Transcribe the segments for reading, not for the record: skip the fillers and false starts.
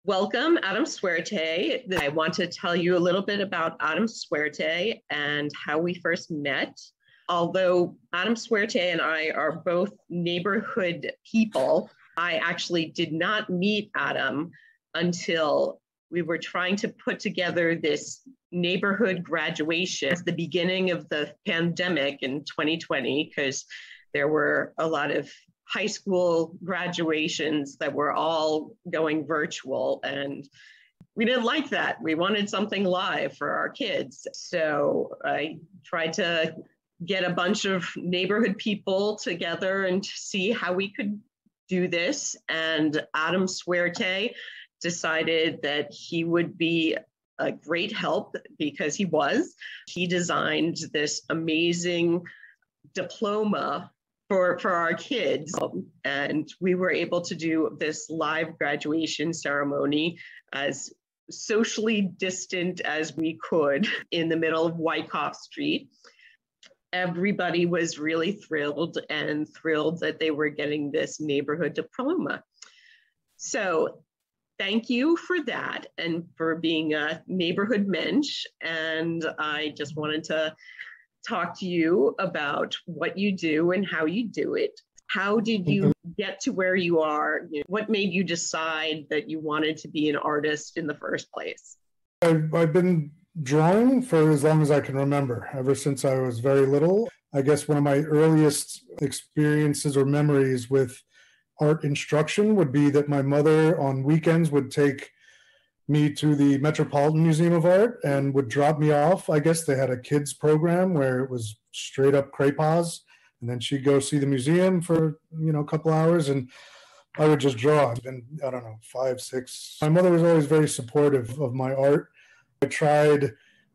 Welcome, Adam Suerte. I want to tell you a little bit about Adam Suerte and how we first met. Although Adam Suerte and I are both neighborhood people, I actually did not meet Adam until we were trying to put together this neighborhood graduation at the beginning of the pandemic in 2020, because there were a lot of high school graduations that were all going virtual, and we didn't like that. We wanted something live for our kids. So I tried to get a bunch of neighborhood people together and see how we could do this. And Adam Suerte decided that he would be a great help because he designed this amazing diploma for our kids. And we were able to do this live graduation ceremony as socially distant as we could in the middle of Wyckoff Street. Everybody was really thrilled that they were getting this neighborhood diploma. So thank you for that and for being a neighborhood mensch. And I just wanted to talk to you about what you do and how you do it. How did you get to where you are? What made you decide that you wanted to be an artist in the first place? I've been drawing for as long as I can remember, ever since I was very little. I guess one of my earliest experiences or memories with art instruction would be that my mother on weekends would take me to the Metropolitan Museum of Art and would drop me off. I guess they had a kids program where it was straight up crayons, and then she'd go see the museum for, a couple hours, and I would just draw. And I don't know, 5, 6. My mother was always very supportive of my art. I tried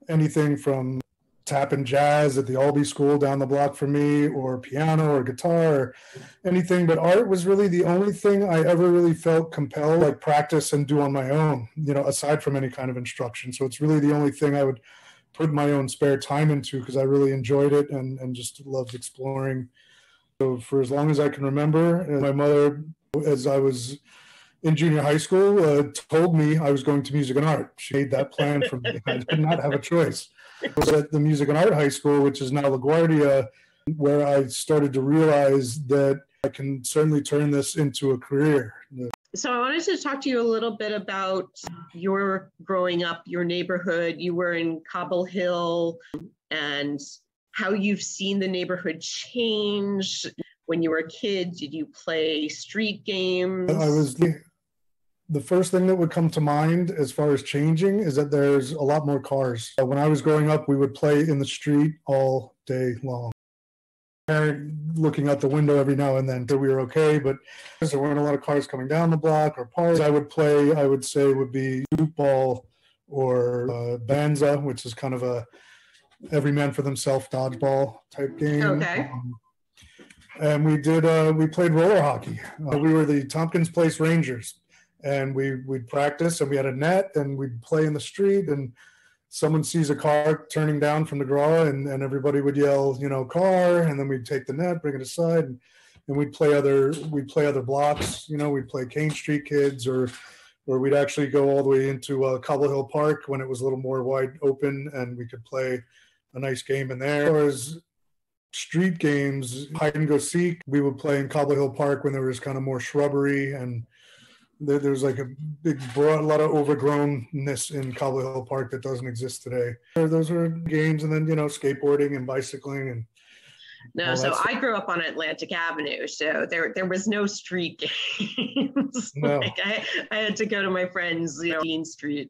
anything from tap and jazz at the Albee School down the block from me, or piano or guitar or anything, but art was really the only thing I ever really felt compelled like practice and do on my own, aside from any kind of instruction. So it's really the only thing I would put my own spare time into because I really enjoyed it and just loved exploring. So for as long as I can remember, my mother, as I was in junior high school, told me I was going to music and art. She made that plan for me. I did not have a choice. It was at the Music and Art High School, which is now LaGuardia, where I started to realize that I can certainly turn this into a career. So I wanted to talk to you a little bit about your growing up, your neighborhood. You were in Cobble Hill, and how you've seen the neighborhood change. When you were a kid, did you play street games? The first thing that would come to mind as far as changing is that there's a lot more cars. When I was growing up, we would play in the street all day long. Looking out the window every now and then, so we were okay, but there weren't a lot of cars coming down the block or parks. I would say would be football or Banza, which is kind of a every man for themselves dodgeball type game. Okay. And we played roller hockey. We were the Tompkins Place Rangers. And we'd practice, and we had a net, and we'd play in the street, and someone sees a car turning down from the garage, and everybody would yell, car, and then we'd take the net, bring it aside, and we'd play other blocks. We'd play Cane Street Kids, or we'd actually go all the way into Cobble Hill Park when it was a little more wide open, and we could play a nice game in there. As far as street games, hide and go seek, we would play in Cobble Hill Park when there was kind of more shrubbery, and there's like a lot of overgrownness in Cobble Hill Park that doesn't exist today. Those were games, and then skateboarding and bicycling and. No, so I grew up on Atlantic Avenue, so there was no street games. No. Like I had to go to my friends, Dean Street.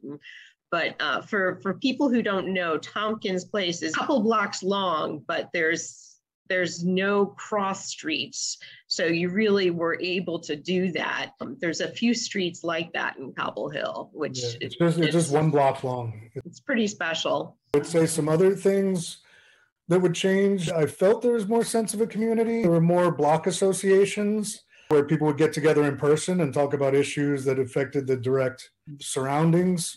But for people who don't know, Tompkins Place is a couple blocks long, but there's no cross streets. So you really were able to do that. There's a few streets like that in Cobble Hill, which it's just 1 block long. It's pretty special. I would say some other things that would change. I felt there was more sense of a community. There were more block associations where people would get together in person and talk about issues that affected the direct surroundings.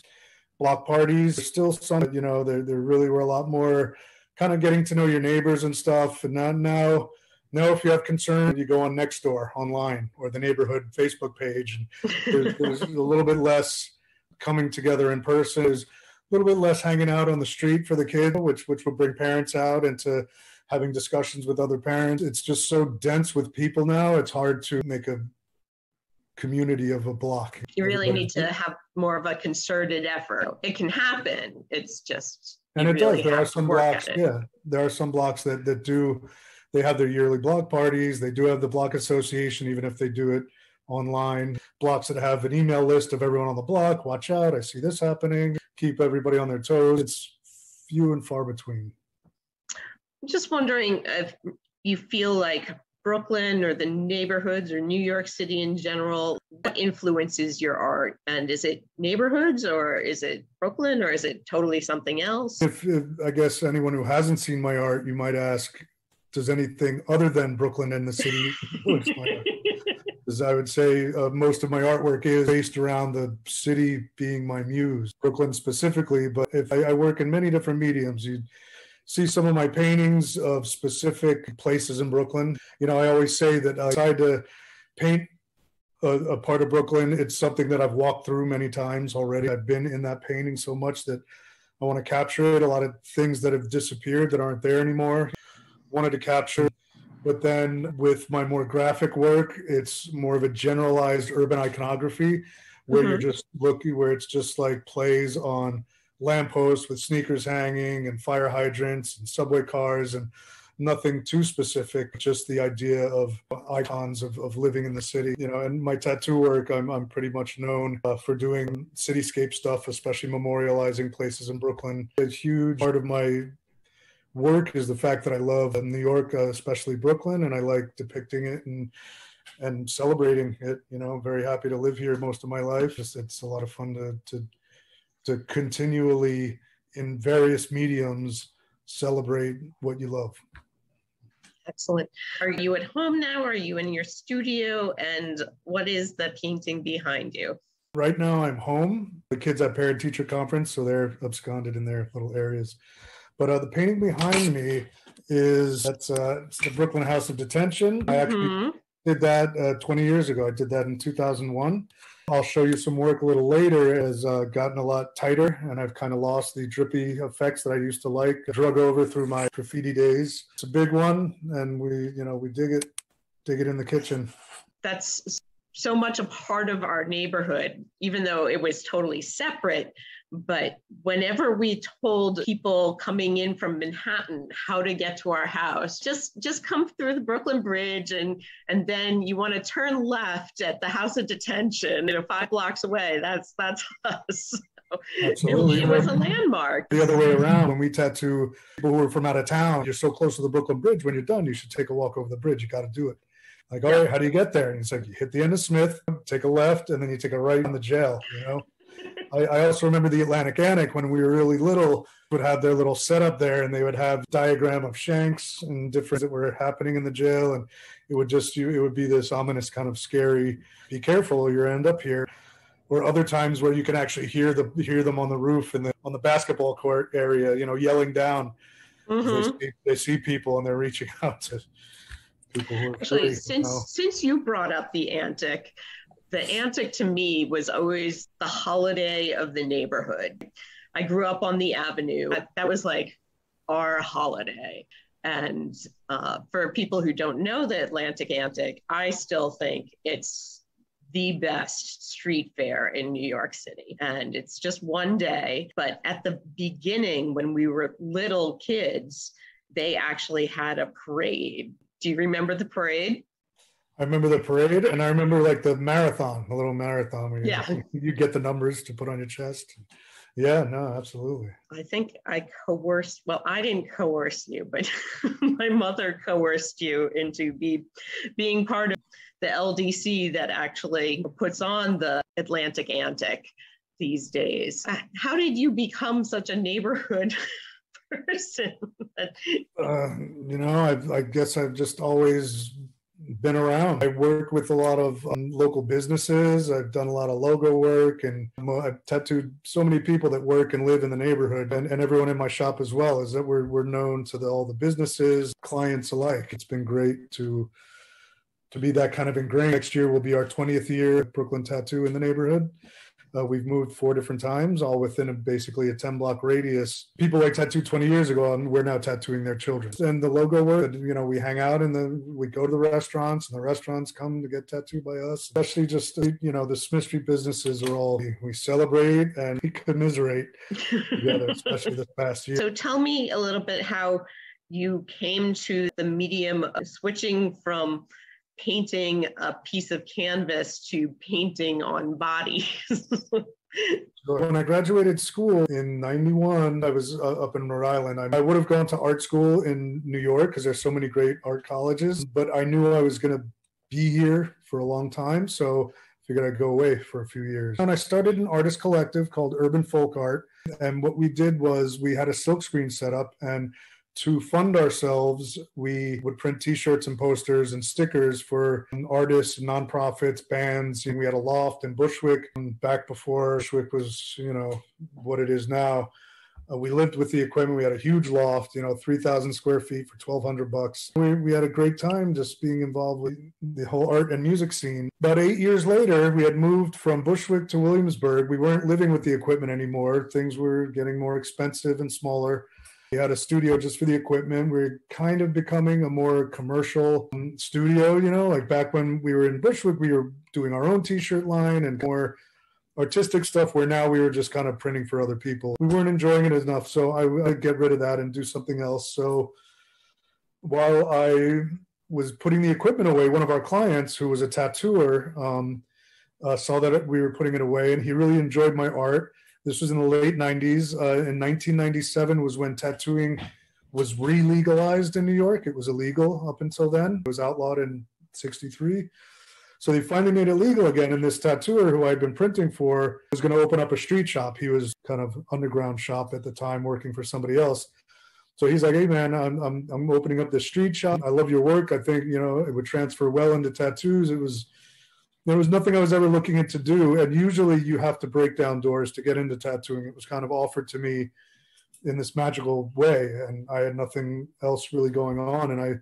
Block parties, still some, there really were a lot more kind of getting to know your neighbors and stuff. And now if you have concern, you go on Nextdoor online or the neighborhood Facebook page. And there's a little bit less coming together in person. There's a little bit less hanging out on the street for the kids, which will bring parents out into having discussions with other parents. It's just so dense with people now. It's hard to make a community of a block. You really need to have more of a concerted effort. It can happen. It's just, and it really does. There are some blocks. Yeah, there are some blocks that do. They have their yearly block parties. They do have the block association, even if they do it online. Blocks that have an email list of everyone on the block. Watch out! I see this happening. Keep everybody on their toes. It's few and far between. I'm just wondering if you feel like Brooklyn or the neighborhoods or New York City in general, what influences your art? And is it neighborhoods, or is it Brooklyn, or is it totally something else? If I guess anyone who hasn't seen my art, you might ask, does anything other than Brooklyn and the city influence my art? Because I would say most of my artwork is based around the city being my muse, Brooklyn specifically. But if I work in many different mediums, you see some of my paintings of specific places in Brooklyn. You know, I always say that I tried to paint a part of Brooklyn. It's something that I've walked through many times already. I've been in that painting so much that I want to capture it. A lot of things that have disappeared that aren't there anymore, wanted to capture. But then with my more graphic work, it's more of a generalized urban iconography where you're just looking, where it's just like plays on lampposts with sneakers hanging and fire hydrants and subway cars, and nothing too specific, just the idea of icons of living in the city. You know, and my tattoo work, I'm pretty much known for doing cityscape stuff, especially memorializing places in Brooklyn. A huge part of my work is the fact that I love New York, especially Brooklyn, and I like depicting it and celebrating it. You know, I'm very happy to live here most of my life. It's a lot of fun to continually, in various mediums, celebrate what you love. Excellent. Are you at home now? Are you in your studio? And what is the painting behind you? Right now I'm home. The kids at parent-teacher conference, so they're absconded in their little areas. But the painting behind me it's the Brooklyn House of Detention. I actually did that 20 years ago. I did that in 2001. I'll show you some work a little later. It has gotten a lot tighter, and I've kind of lost the drippy effects that I used to like. Drug over through my graffiti days. It's a big one, and we dig it in the kitchen. That's so much a part of our neighborhood, even though it was totally separate. But whenever we told people coming in from Manhattan how to get to our house, just come through the Brooklyn Bridge and then you want to turn left at the House of Detention, 5 blocks away. That's us. Absolutely. It was a landmark. The other way around, when we tattoo people who are from out of town, you're so close to the Brooklyn Bridge. When you're done, you should take a walk over the bridge. You got to do it. Like, all right, how do you get there? And it's like, you hit the end of Smith, take a left, and then you take a right on the jail, you know? I also remember the Atlantic Annex when we were really little, would have their little setup there, and they would have a diagram of shanks and different that were happening in the jail. And it would be this ominous kind of scary, be careful or you end up here. Or other times where you can actually hear them on the roof and on the basketball court area, yelling down. They see people and they're reaching out to people who are actually, since you brought up the Antic to me was always the holiday of the neighborhood. I grew up on the Avenue. That was like our holiday. And for people who don't know the Atlantic Antic, I still think it's the best street fair in New York City. And it's just one day. But at the beginning, when we were little kids, they actually had a parade. Do you remember the parade? I remember the parade, and I remember like the little marathon where you get the numbers to put on your chest. Yeah, no, absolutely. I think I didn't coerce you, but my mother coerced you into being part of the LDC that actually puts on the Atlantic Antic these days. How did you become such a neighborhood person? I guess I've just always been around. I work with a lot of local businesses. I've done a lot of logo work, and I've tattooed so many people that work and live in the neighborhood, and everyone in my shop as well, is that we're known to all the businesses, clients alike. It's been great to to be that kind of ingrained. Next year will be our 20th year at Brooklyn Tattoo in the neighborhood. We've moved 4 different times, all within basically a 10-block radius. People like tattooed 20 years ago, and we're now tattooing their children. And the logo work, we hang out we go to the restaurants, and the restaurants come to get tattooed by us. Especially just, the Smith Street businesses are all, we celebrate and we commiserate together, especially this past year. So tell me a little bit how you came to the medium of switching from painting a piece of canvas to painting on bodies. When I graduated school in 91, I was up in Rhode Island. I would have gone to art school in New York because there's so many great art colleges, but I knew I was going to be here for a long time. So I figured I'd go away for a few years. And I started an artist collective called Urban Folk Art. And what we did was we had a silkscreen set up, and to fund ourselves, we would print T-shirts and posters and stickers for artists, nonprofits, bands. And we had a loft in Bushwick back before Bushwick was, what it is now. We lived with the equipment. We had a huge loft, 3,000 square feet for $1,200. We had a great time just being involved with the whole art and music scene. About 8 years later, we had moved from Bushwick to Williamsburg. We weren't living with the equipment anymore. Things were getting more expensive and smaller. We had a studio just for the equipment. We're kind of becoming a more commercial studio, like back when we were in Bushwick, we were doing our own T-shirt line and more artistic stuff, where now we were just kind of printing for other people. We weren't enjoying it enough, so I'd get rid of that and do something else. So while I was putting the equipment away, one of our clients, who was a tattooer, saw that we were putting it away, and he really enjoyed my art. This was in the late 90s. In 1997 was when tattooing was re-legalized in New York. It was illegal up until then. It was outlawed in 63. So they finally made it legal again. And this tattooer who I'd been printing for was going to open up a street shop. He was kind of underground shop at the time, working for somebody else. So he's like, "Hey man, I'm opening up this street shop. I love your work. I think, it would transfer well into tattoos." There was nothing I was ever looking into do. And usually you have to break down doors to get into tattooing. It was kind of offered to me in this magical way. And I had nothing else really going on. And I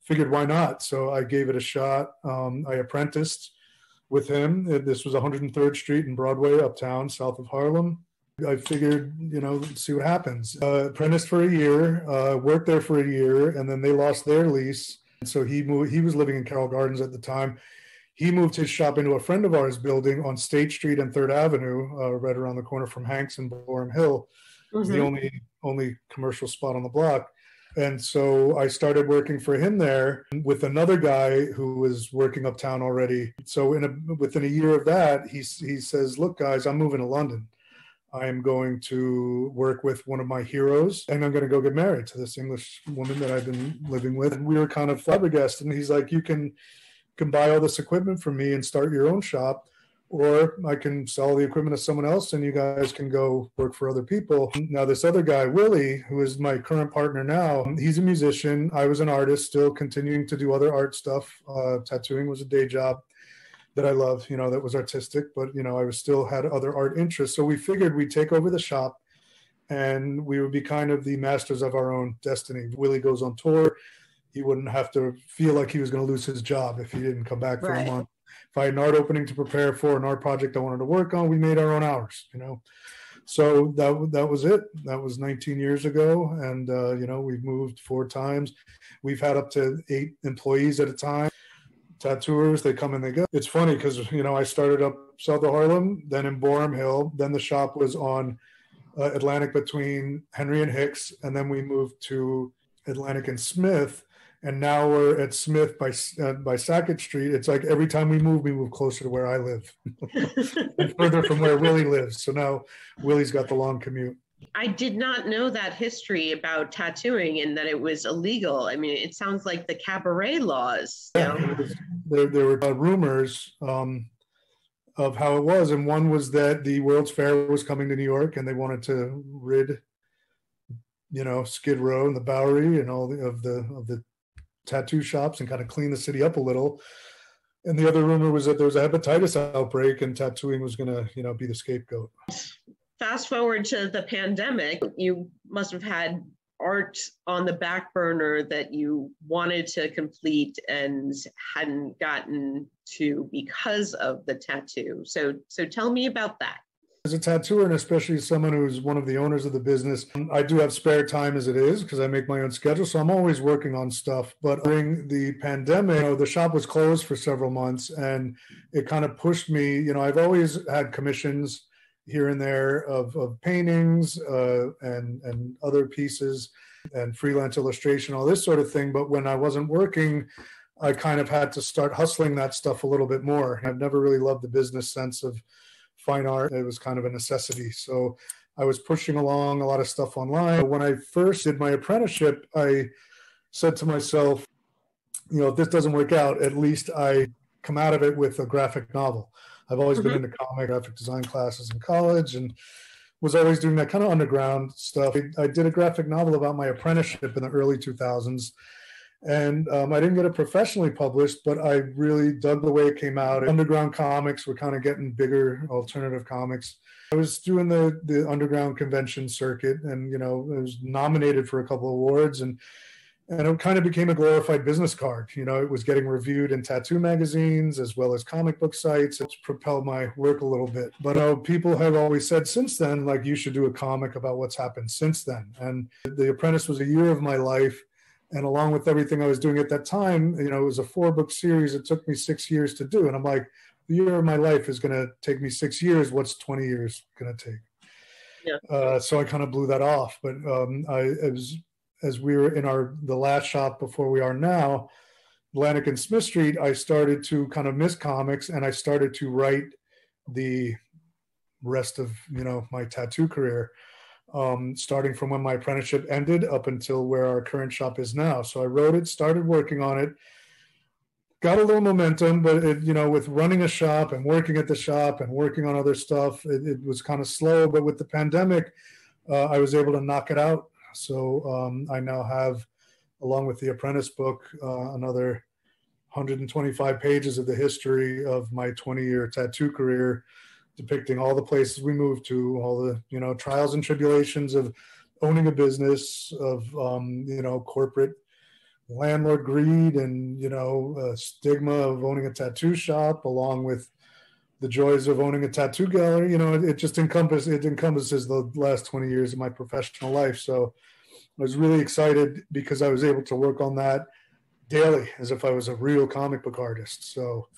figured, why not? So I gave it a shot. I apprenticed with him. This was 103rd Street and Broadway, uptown, south of Harlem. I figured, see what happens. Apprenticed for a year, worked there for a year, and then they lost their lease. And so he moved. He was living in Carroll Gardens at the time. He moved his shop into a friend of ours building on State Street and 3rd Avenue, right around the corner from Hanks and Borum Hill. It was the only commercial spot on the block. And so I started working for him there with another guy who was working uptown already. So within a year of that, he says, "Look, guys, I'm moving to London. I am going to work with one of my heroes, and I'm going to go get married to this English woman that I've been living with." And we were kind of flabbergasted. And he's like, "You can buy all this equipment from me and start your own shop, or I can sell the equipment to someone else and you guys can go work for other people." Now, this other guy, Willie, who is my current partner now, he's a musician. I was an artist, still continuing to do other art stuff. Tattooing was a day job that I love, that was artistic, but, I was still had other art interests. So we figured we'd take over the shop and we would be kind of the masters of our own destiny. Willie goes on tour. He wouldn't have to feel like he was going to lose his job if he didn't come back for a month. If I had an art opening to prepare for, an art project I wanted to work on, we made our own hours, So that was it. That was 19 years ago. And, we've moved 4 times. We've had up to 8 employees at a time. Tattooers, they come and they go. It's funny because, I started up south of Harlem, then in Borum Hill. Then the shop was on Atlantic between Henry and Hicks. And then we moved to Atlantic and Smith. And now we're at Smith by Sackett Street. It's like every time we move closer to where I live and further from where Willie lives. So now Willie's got the long commute. I did not know that history about tattooing and that it was illegal. I mean, it sounds like the cabaret laws. Yeah, there were rumors of how it was. And one was that the World's Fair was coming to New York and they wanted to rid, Skid Row and the Bowery and all of the tattoo shops and kind of clean the city up a little. And the other rumor was that there was a hepatitis outbreak and tattooing was going to, be the scapegoat. Fast forward to the pandemic, you must have had art on the back burner that you wanted to complete and hadn't gotten to because of the tattoo. So tell me about that. As a tattooer, and especially someone who's one of the owners of the business, I do have spare time as it is because I make my own schedule. So I'm always working on stuff. But during the pandemic, the shop was closed for several months, and it kind of pushed me. I've always had commissions here and there of paintings and other pieces and freelance illustration, all this sort of thing. But when I wasn't working, I kind of had to start hustling that stuff a little bit more. I've never really loved the business sense of fine art. It was kind of a necessity. So I was pushing along a lot of stuff online. When I first did my apprenticeship, I said to myself, if this doesn't work out, at least I come out of it with a graphic novel. I've always been into graphic design classes in college and was always doing that kind of underground stuff. I did a graphic novel about my apprenticeship in the early 2000s. And I didn't get it professionally published, but I really dug the way it came out. Underground comics were kind of getting bigger, alternative comics. I was doing the underground convention circuit, and I was nominated for a couple of awards, and it kind of became a glorified business card. It was getting reviewed in tattoo magazines as well as comic book sites. It's propelled my work a little bit. But people have always said since then, like, you should do a comic about what's happened since then. And The Apprentice was a year of my life. And along with everything I was doing at that time, it was a 4-book series. It took me 6 years to do. And I'm like, the year of my life is going to take me 6 years. What's 20 years going to take? Yeah. So I kind of blew that off. But as we were in the last shop before we are now, Atlantic and Smith Street, I started to kind of miss comics, and I started to write the rest of, my tattoo career. Starting from when my apprenticeship ended up until where our current shop is now. So I wrote it, started working on it, got a little momentum, but with running a shop and working at the shop and working on other stuff, it was kind of slow. But with the pandemic, I was able to knock it out. So I now have, along with the Apprentice book, another 125 pages of the history of my 20-year tattoo career, depicting all the places we moved to, all the, trials and tribulations of owning a business, of, corporate landlord greed and, stigma of owning a tattoo shop, along with the joys of owning a tattoo gallery. It just encompasses the last 20 years of my professional life. So I was really excited because I was able to work on that daily as if I was a real comic book artist. So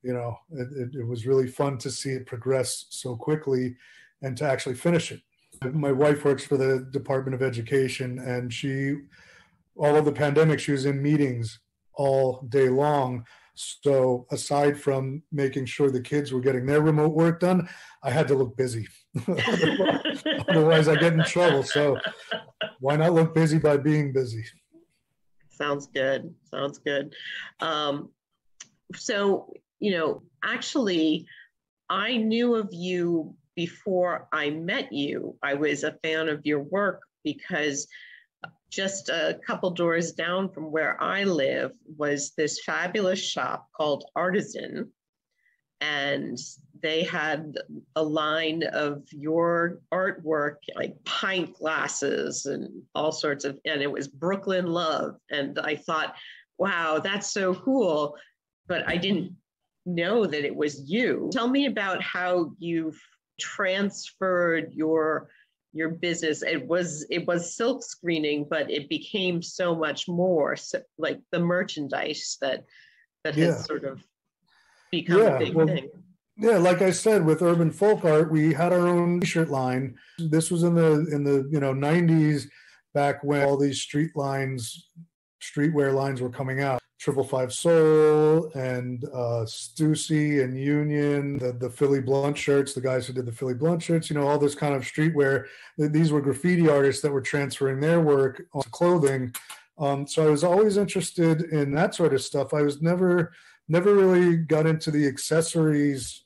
it was really fun to see it progress so quickly and to actually finish it. My wife works for the Department of Education, and all of the pandemic, she was in meetings all day long. So aside from making sure the kids were getting their remote work done, I had to look busy. Otherwise I get in trouble. So why not look busy by being busy? Sounds good. So, actually, I knew of you before I met you. I was a fan of your work because just a couple doors down from where I live was this fabulous shop called Artisan. And they had a line of your artwork, like pint glasses and all sorts of, and it was Brooklyn Love. And I thought, wow, that's so cool. But I didn't know that it was you. Tell me about how you've transferred your business. It was silk screening, but it became so much more, so, like the merchandise that has sort of become a big thing. Yeah, like I said, with urban folk art, we had our own t-shirt line. This was in the 90s, back when all these streetwear lines were coming out. 555 Soul and Stussy and Union, the Philly Blunt shirts, the guys who did the Philly Blunt shirts, all this kind of streetwear. These were graffiti artists that were transferring their work onto clothing. So I was always interested in that sort of stuff. I was never really got into the accessories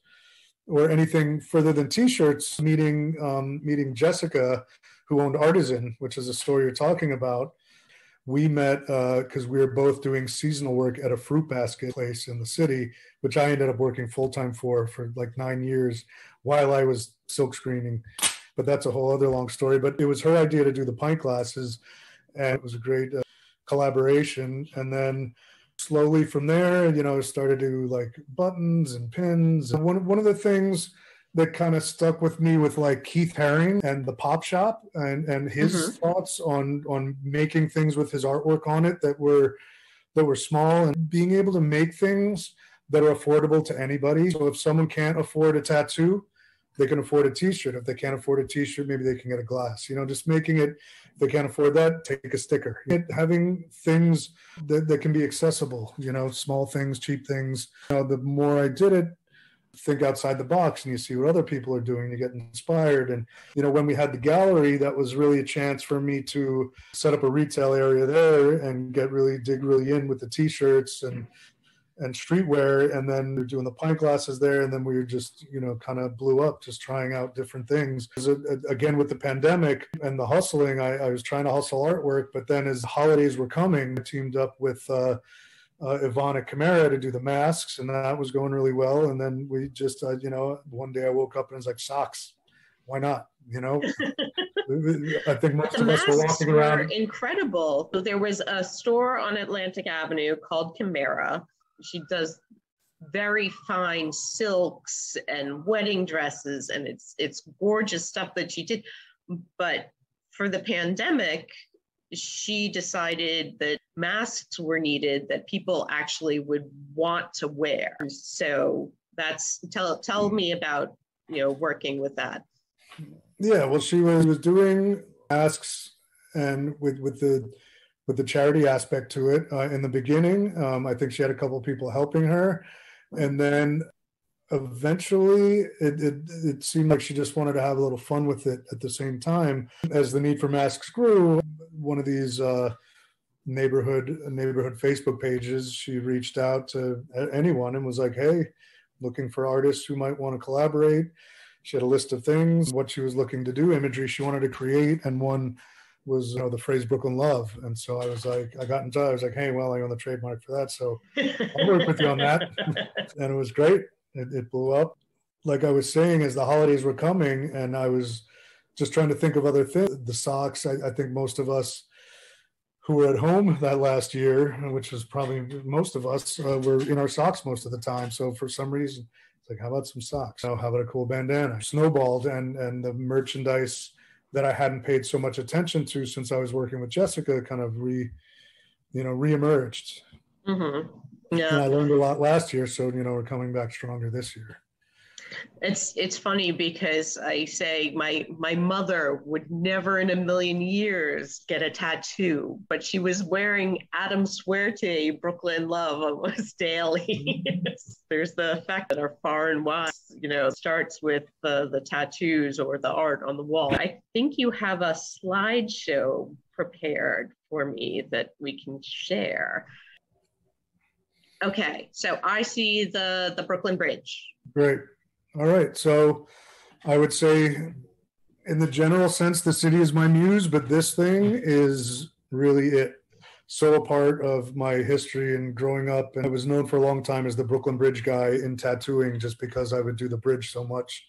or anything further than t-shirts. Meeting Jessica, who owned Artisan, which is the store you're talking about. We met because we were both doing seasonal work at a fruit basket place in the city, which I ended up working full-time for like 9 years while I was silk screening. But that's a whole other long story. But it was her idea to do the pint glasses. and it was a great collaboration. And then slowly from there, started to like buttons and pins. And one of the things that kind of stuck with me with like Keith Haring and the Pop Shop and his thoughts on making things with his artwork on it that were small, and being able to make things that are affordable to anybody. So if someone can't afford a tattoo, they can afford a t-shirt. If they can't afford a t-shirt, maybe they can get a glass. Just making it, if they can't afford that, take a sticker. Having things that can be accessible, small things, cheap things. The more I did it, think outside the box, and you see what other people are doing, you get inspired. And when we had the gallery, that was really a chance for me to set up a retail area there and dig really in with the t-shirts and streetwear. And then we're doing the pint glasses there, and then we were just kind of blew up, just trying out different things. Again, with the pandemic and the hustling, I was trying to hustle artwork, but then as holidays were coming, I teamed up with Ivana Kamara to do the masks, and that was going really well. And then we just one day I woke up and it was like, socks, why not? I think most of us were walking around. Incredible. So there was a store on Atlantic Avenue called Kamara. She does very fine silks and wedding dresses, and it's gorgeous stuff that she did. But for the pandemic, she decided that masks were needed that people actually would want to wear. So tell me about working with that. Yeah, well, she was doing masks, and with the charity aspect to it in the beginning. I think she had a couple of people helping her, and then eventually it seemed like she just wanted to have a little fun with it at the same time. As the need for masks grew, one of these neighborhood Facebook pages, she reached out to anyone and was like, hey, looking for artists who might want to collaborate. She had a list of things, what she was looking to do, imagery she wanted to create, and one was the phrase Brooklyn Love. And so I was like, I was like, hey, well, I own the trademark for that, so I'll work with you on that. And it was great. It blew up. Like I was saying, as the holidays were coming, and I was just trying to think of other things. The socks, I think most of us who were at home that last year, which was probably most of us, were in our socks most of the time. So for some reason, it's like, how about some socks? How about a cool bandana? Snowballed, and the merchandise that I hadn't paid so much attention to since I was working with Jessica kind of reemerged. Mm-hmm. Yeah. And I learned a lot last year, so we're coming back stronger this year. It's funny because I say my mother would never in a million years get a tattoo, but she was wearing Adam Suerte Brooklyn Love almost daily. There's the fact that our far and wide, starts with the tattoos or the art on the wall. I think you have a slideshow prepared for me that we can share. Okay, so I see the Brooklyn Bridge. Great. All right. So I would say in the general sense, the city is my muse, but this thing is really it. So a part of my history and growing up. And I was known for a long time as the Brooklyn Bridge guy in tattooing, just because I would do the bridge so much.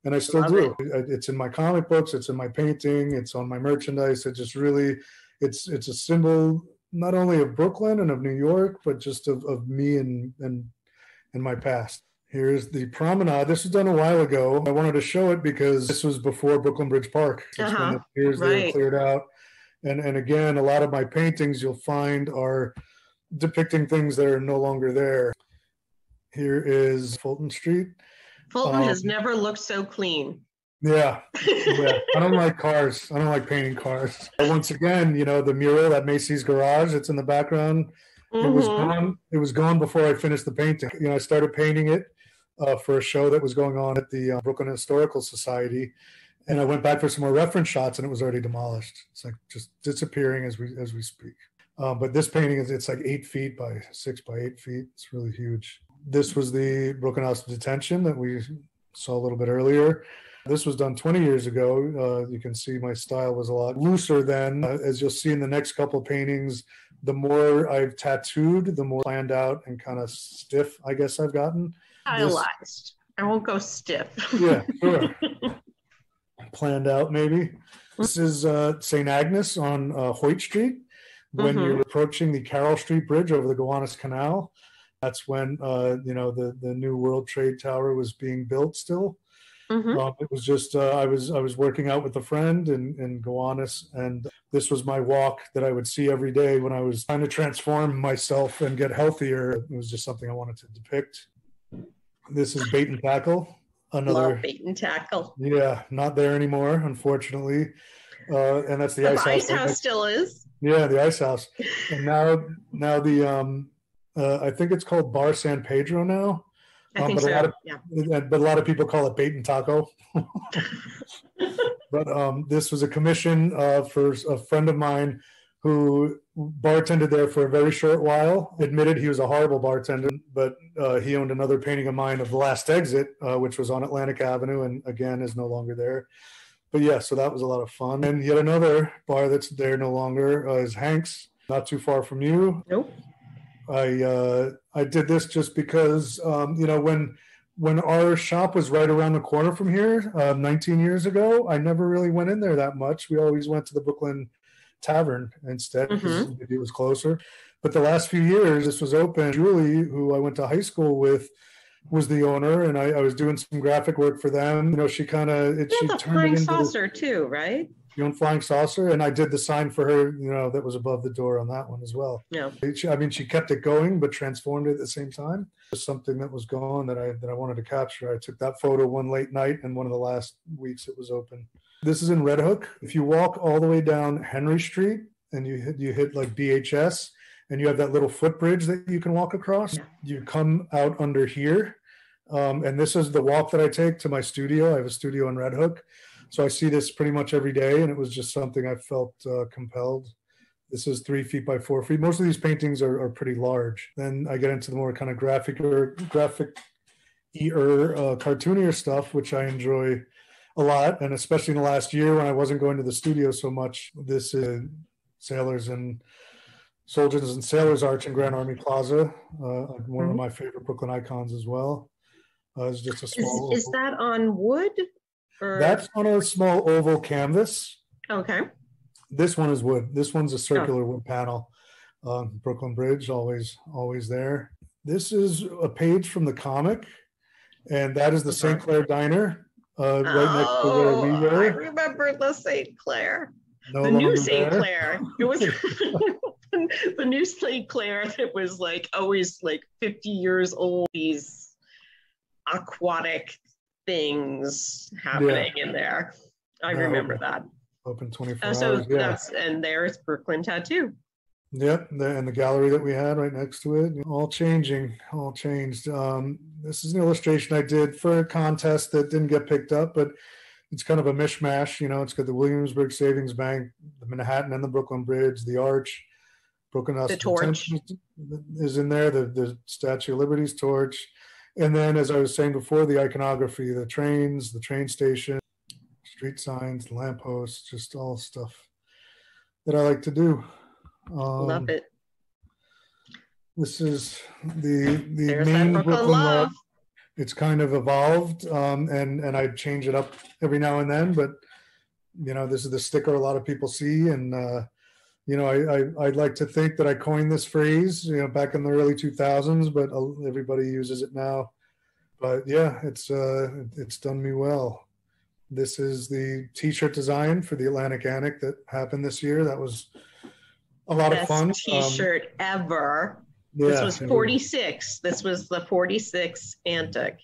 And I still do. It's in my comic books. It's in my painting. It's on my merchandise. It just really, it's a symbol not only of Brooklyn and of New York, but just of me and my past. Here's the promenade. This was done a while ago. I wanted to show it because this was before Brooklyn Bridge Park. When the piers they were cleared out. And again, a lot of my paintings you'll find are depicting things that are no longer there. Here is Fulton Street. Fulton has never looked so clean. Yeah. I don't like cars. I don't like painting cars. But once again, the mural at Macy's Garage, it's in the background. Mm-hmm. It was gone before I finished the painting. I started painting it for a show that was going on at the Brooklyn Historical Society. And I went back for some more reference shots, and it was already demolished. It's like just disappearing as we speak. But this painting it's like 8 feet by 6 by 8 feet. It's really huge. This was the Brooklyn House of Detention that we saw a little bit earlier. This was done 20 years ago. You can see my style was a lot looser then. As you'll see in the next couple of paintings, the more I've tattooed, the more planned out and kind of stiff, I guess, I've gotten. Stylized. I won't go stiff. Yeah, sure. Planned out, maybe. This is St. Agnes on Hoyt Street. When you're approaching the Carroll Street Bridge over the Gowanus Canal, that's when the new World Trade Tower was being built still. It was just I was working out with a friend in Gowanus, and this was my walk that I would see every day when I was trying to transform myself and get healthier. It was just something I wanted to depict. This is Bait and Tackle. Another Love Bait and Tackle. Yeah, not there anymore, unfortunately. And that's the Ice House still is. Yeah, the Ice House. And now the I think it's called Bar San Pedro now. I think but a lot of people call it Bait and Taco. But this was a commission for a friend of mine who bartended there for a very short while. Admitted he was a horrible bartender, but he owned another painting of mine of The Last Exit, which was on Atlantic Avenue, and again is no longer there. But yeah, so that was a lot of fun. And yet another bar that's there no longer is Hank's, not too far from you. Nope. I did this just because when our shop was right around the corner from here 19 years ago, I never really went in there that much. We always went to the Brooklyn Tavern instead because it was closer. But the last few years, this was open. Julie, who I went to high school with, was the owner, and I was doing some graphic work for them. She kind of she turned Flying it into Saucer too, right? She owned Flying Saucer, and I did the sign for her, that was above the door on that one as well. Yeah. She kept it going, but transformed it at the same time. It was something that was gone that I wanted to capture. I took that photo one late night and one of the last weeks it was open. This is in Red Hook. If you walk all the way down Henry Street and you hit like BHS, and you have that little footbridge that you can walk across, you come out under here. And this is the walk that I take to my studio. I have a studio in Red Hook. So I see this pretty much every day, and it was just something I felt compelled. This is 3 feet by 4 feet. Most of these paintings are pretty large. Then I get into the more kind of graphic-er, cartoonier stuff, which I enjoy a lot. And especially in the last year when I wasn't going to the studio so much, this is Soldiers and Sailors Arch in Grand Army Plaza, one of my favorite Brooklyn icons as well. It's just a small. Is that on wood? Or? That's on a small oval canvas. Okay. This one is wood. This one's a circular wood panel. Brooklyn Bridge, always there. This is a page from the comic, and that is the St. Clair Diner, right next to where we were. I remember the St. Clair. The new St. Clair. It was the new St. Clair that was like always like 50 years old. These aquatic things happening in there. I remember that. Open 24 so hours. And there's Brooklyn Tattoo. Yep, and the gallery that we had right next to it, all changed. This is an illustration I did for a contest that didn't get picked up, but it's kind of a mishmash. It's got the Williamsburg Savings Bank, the Manhattan and the Brooklyn Bridge, the Arch, Brooklyn Hospital. The torch is in there, the Statue of Liberty's torch. And then, as I was saying before, the iconography, the trains, the train station, street signs, lampposts, just all stuff that I like to do. Love it. This is the There's main that Brooklyn Love. It's kind of evolved, and I change it up every now and then. But this is the sticker a lot of people see, and I'd like to think that I coined this phrase, back in the early 2000s, but everybody uses it now. But yeah, it's done me well. This is the T-shirt design for the Atlantic Antic that happened this year. That was a lot of fun. Best T-shirt ever. Yeah, this was 46. This was the 46 Antic.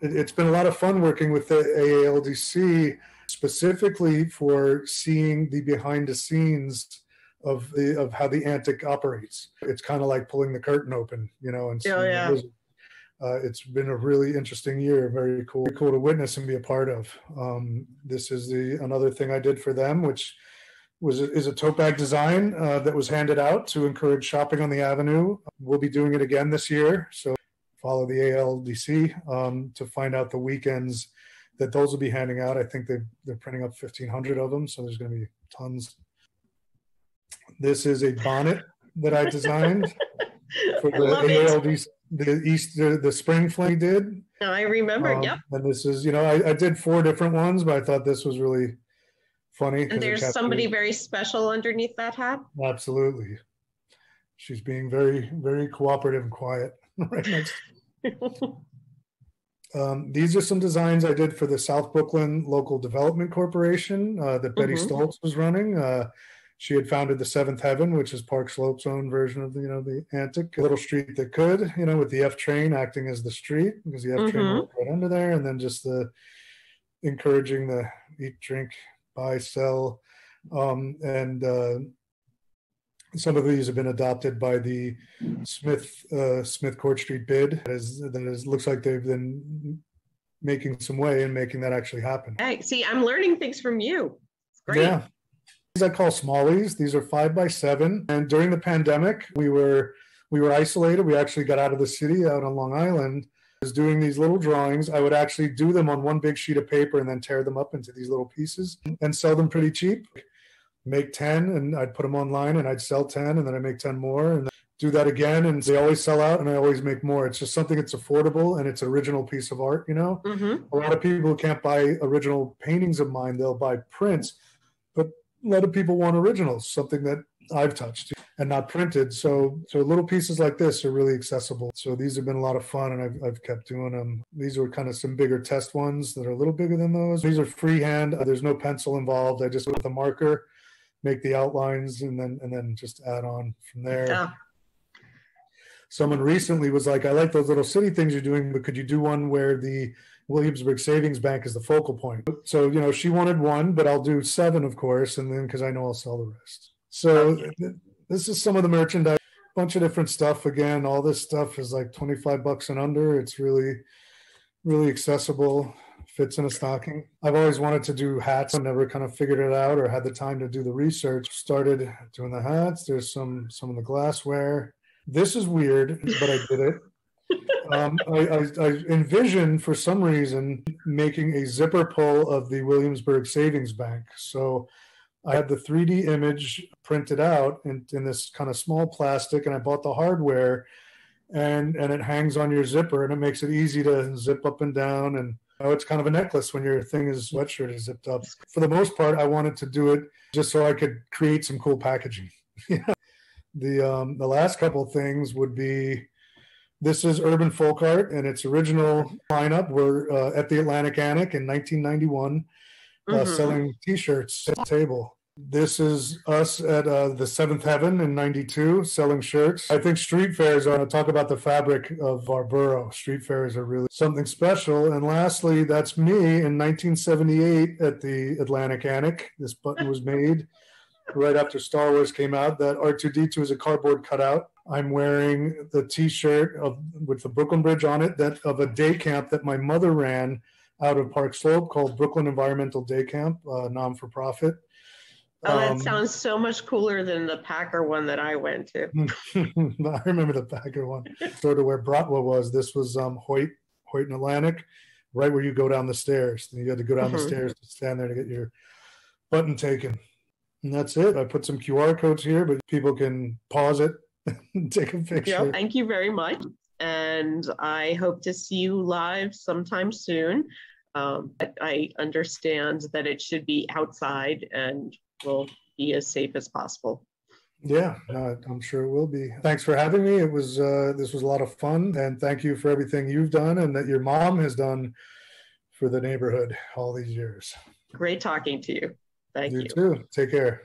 It's been a lot of fun working with the AALDC, specifically for seeing the behind the scenes of how the Antic operates. It's kind of like pulling the curtain open, and it's been a really interesting year. Very cool to witness and be a part of. This is another thing I did for them, which is a tote bag design that was handed out to encourage shopping on the Avenue. We'll be doing it again this year, so follow the ALDC to find out the weekends that those will be handing out. I think they're printing up 1,500 of them, so there's going to be tons. This is a bonnet that I designed for the ALDC, the spring fling did. I remember, yep. And this is, I did 4 different ones, but I thought this was really funny. And there's somebody very special underneath that hat? Absolutely. She's being very, very cooperative and quiet right next to these are some designs I did for the South Brooklyn Local Development Corporation that Betty Stoltz was running. She had founded the Seventh Heaven, which is Park Slope's own version of the Antic little street that could, with the F train acting as the street, because the F train went right under there, and then just the encouraging the eat, drink, buy, sell, and some of these have been adopted by the Smith Court Street bid. Looks like they've been making some way in making that actually happen. Hey, see, I'm learning things from you. It's great. Yeah. These I call smallies. These are 5x7. And during the pandemic, we were isolated. We actually got out of the city out on Long Island. I was doing these little drawings. I would actually do them on one big sheet of paper and then tear them up into these little pieces and sell them pretty cheap. Make 10 and I'd put them online and I'd sell 10 and then I make 10 more and then do that again. And they always sell out and I always make more. It's just something that's affordable and it's an original piece of art, A lot of people can't buy original paintings of mine. They'll buy prints, but a lot of people want originals, something that I've touched and not printed. So little pieces like this are really accessible. So these have been a lot of fun and I've kept doing them. These were kind of some bigger test ones that are a little bigger than those. These are freehand. There's no pencil involved. I just with a marker make the outlines and then just add on from there. Oh. Someone recently was like, I like those little city things you're doing, but could you do one where the Williamsburg Savings Bank is the focal point? So, she wanted one, but I'll do 7, of course, and then because I know I'll sell the rest. So this is some of the merchandise, a bunch of different stuff. Again, all this stuff is like $25 and under. It's really, really accessible. Fits in a stocking. I've always wanted to do hats. I never kind of figured it out or had the time to do the research. Started doing the hats. There's some of the glassware. This is weird, but I did it. I envisioned for some reason making a zipper pull of the Williamsburg Savings Bank. So I had the 3D image printed out in this kind of small plastic, and I bought the hardware, and it hangs on your zipper, and it makes it easy to zip up and down. And it's kind of a necklace when your sweatshirt is zipped up. For the most part, I wanted to do it just so I could create some cool packaging. The last couple of things would be, this is Urban Folk Art, and its original lineup were at the Atlantic Annex in 1991, selling T-shirts at the table. This is us at the Seventh Heaven in 92, selling shirts. I think street fairs are, talk about the fabric of our borough. Street fairs are really something special. And lastly, that's me in 1978 at the Atlantic Annex. This button was made right after Star Wars came out. That R2-D2 is a cardboard cutout. I'm wearing the T-shirt with the Brooklyn Bridge on it of a day camp that my mother ran out of Park Slope called Brooklyn Environmental Day Camp, non-for-profit. Oh, that sounds so much cooler than the Packer one that I went to. I remember the Packer one. Sort of where Brotwa was. This was Hoyt and Atlantic, right where you go down the stairs. And you had to go down the stairs to stand there to get your button taken. And that's it. I put some QR codes here, but people can pause it and take a picture. Yeah, thank you very much. And I hope to see you live sometime soon. But I understand that it should be outside and will be as safe as possible. Yeah, I'm sure it will be. Thanks for having me. This was a lot of fun, and thank you for everything you've done and that your mom has done for the neighborhood all these years. Great talking to you. Thank you. You too. Take care.